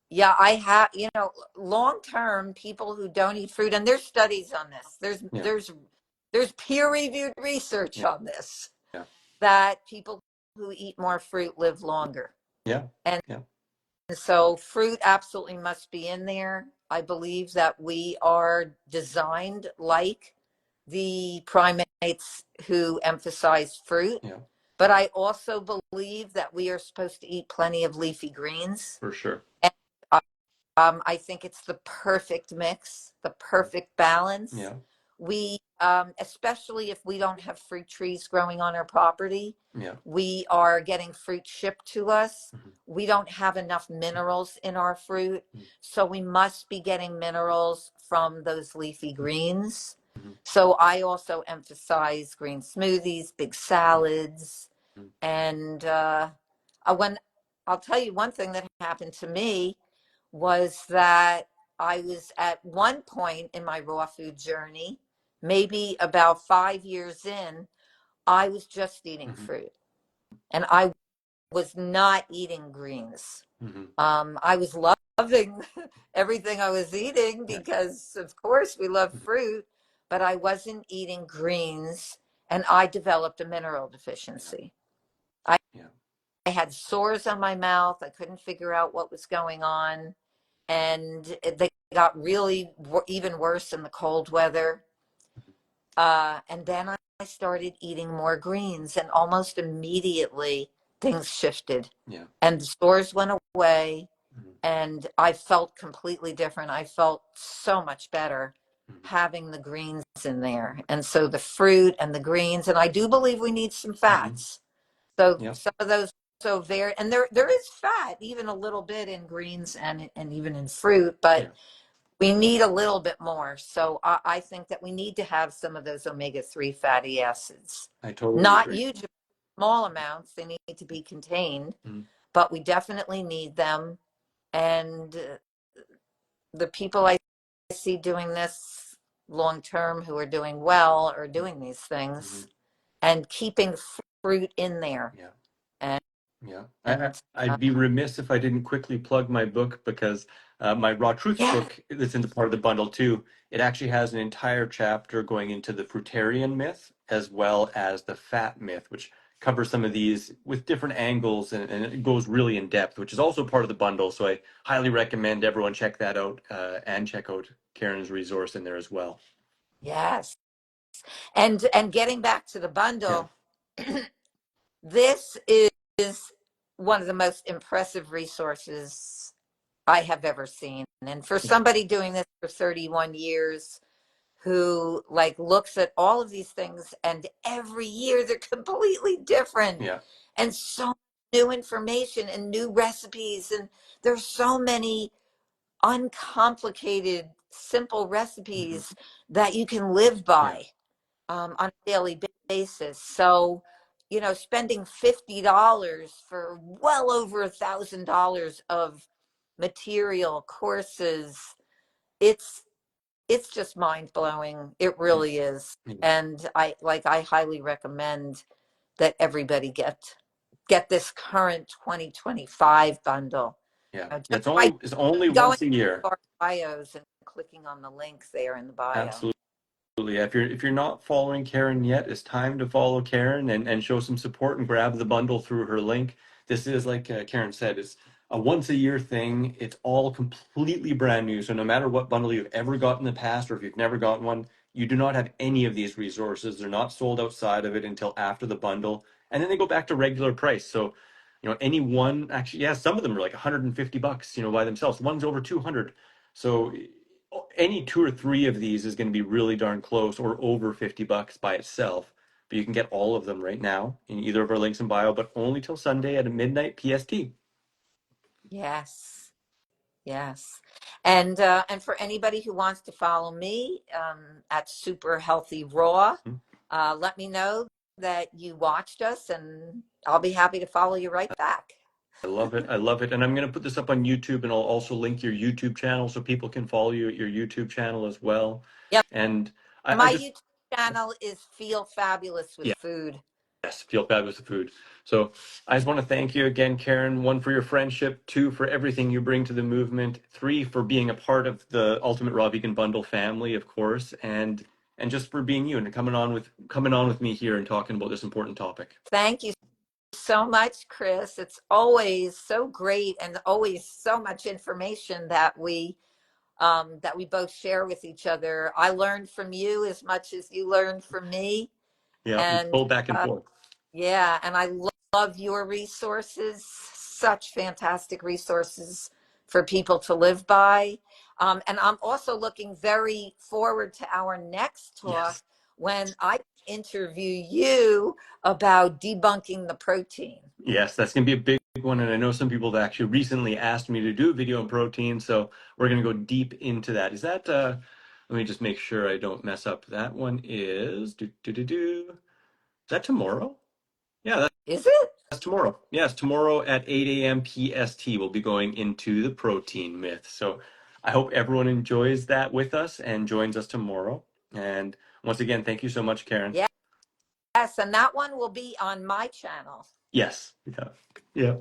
yeah, I have, long term people who don't eat fruit, and there's studies on this. There's Yeah. there's there's peer reviewed research Yeah. on this Yeah. that people who eat more fruit live longer. Yeah. And Yeah. so fruit absolutely must be in there. I believe that we are designed like the primates who emphasize fruit, Yeah. but I also believe that we are supposed to eat plenty of leafy greens. For sure. And I think it's the perfect mix, the perfect balance. Yeah. We, especially if we don't have fruit trees growing on our property, Yeah. we are getting fruit shipped to us. Mhm. We don't have enough minerals in our fruit. Mhm. So we must be getting minerals from those leafy greens. Mhm. So I also emphasize green smoothies, big salads. Mhm. And when I'll tell you one thing that happened to me was that I was at one point in my raw food journey, maybe about 5 years in, I was just eating Mhm. fruit and I was not eating greens. Mhm. I was loving everything I was eating Yeah. because, of course, we love Mhm. fruit, but I wasn't eating greens and I developed a mineral Yeah. deficiency. I, Yeah. I had sores on my mouth. I couldn't figure out what was going on. And they got really even worse in the cold weather. And then I started eating more greens, and almost immediately things shifted, Yeah. and the sores went away, Mhm. and I felt completely different. I felt so much better Mhm. having the greens in there. And so the fruit and the greens, and I do believe we need some Mhm. fats. So Yeah. some of those, so very, and there is fat, even a little bit in greens and even in fruit, but Yeah. we need a little bit more. So I think that we need to have some of those omega-3 fatty acids. I totally Not agree. huge, small amounts. They need to be contained, Mhm. but we definitely need them. And the people I see doing this long term who are doing well are doing these things Mhm. and keeping fruit in there. Yeah. And, Yeah, and I'd be remiss if I didn't quickly plug my book because my Raw Truths yeah, book that's in the part of the bundle too. It actually has an entire chapter going into the fruitarian myth as well as the fat myth, which covers some of these with different angles and it goes really in depth, which is also part of the bundle. So I highly recommend everyone check that out and check out Karen's resource in there as well. yes. And getting back to the Yeah, bundle, this is one of the most impressive resources I have ever seen. And for yeah, somebody doing this for 31 years who like looks at all of these things and every year they're completely different yeah, and so new information and new recipes and there's so many uncomplicated simple hmm, recipes that you can live yeah, by on a daily basis. So, spending $50 for well over $1,000 of material courses, it's it's just mind blowing. It hmm, really is. yeah, And I highly recommend that everybody get this current 2025 bundle. yeah. Just by It's only going once a to year. our bios and clicking on the link there in the bio. Absolutely. Absolutely. If you're not following Karen yet, it's time to follow Karen and show some support and grab the bundle through her link. This is like Karen said, it's a once a year thing. It's all completely brand new. So no matter what bundle you've ever got in the past, or if you've never gotten one, you do not have any of these resources. They're not sold outside of it until after the bundle, and then they go back to regular price. So, any one, actually, yeah, some of them are like 150 bucks, by themselves. One's over 200. So any two or three of these is going to be really darn close, or over 50 bucks by itself. But you can get all of them right now in either of our links in bio, but only till Sunday at midnight PST. Yes. Yes. And for anybody who wants to follow me at Super Healthy Raw, let me know that you watched us, and I'll be happy to follow you right back. I love it. I love it. And I'm going to put this up on YouTube, and I'll also link your YouTube channel so people can follow you at your YouTube channel as well. Yep. And I My just, YouTube channel is Feel Fabulous with yeah, Food. yes, feel bad with the food. So I just want to thank you again, Karen. One, for your friendship. Two, for everything you bring to the movement. Three, for being a part of the Ultimate Raw Vegan Bundle family, of course, and just for being you and coming on with me here and talking about this important topic. Thank you so much, Chris. It's always so great and always so much information that we both share with each other. I learned from you as much as you learned from me. Yeah, we And pull back and forth. yeah, and I love your resources, such fantastic resources for people to live by. And I'm also looking very forward to our next talk, Yes. when I interview you about debunking the protein. Yes, that's going to be a big one. And I know some people have actually recently asked me to do a video on protein. So we're going to go deep into that. Is that, let me just make sure I don't mess up. That one is, is that tomorrow? Yeah, Is it? that's tomorrow. Yes, tomorrow at 8 a.m. PST, we'll be going into the protein myth. So I hope everyone enjoys that with us and joins us tomorrow. And once again, thank you so much, Karen. Yes, and that one will be on my channel. Yes. Yeah. Yeah.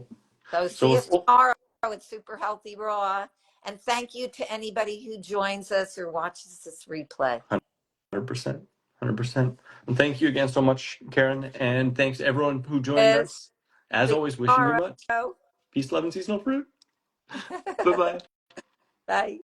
So see us tomorrow at Super Healthy Raw. And thank you to anybody who joins us or watches this replay. 100%. 100%. And thank you again so much, Karen. And thanks to everyone who joined us. As always, wishing you much peace, love, and seasonal fruit. Bye-bye. Bye.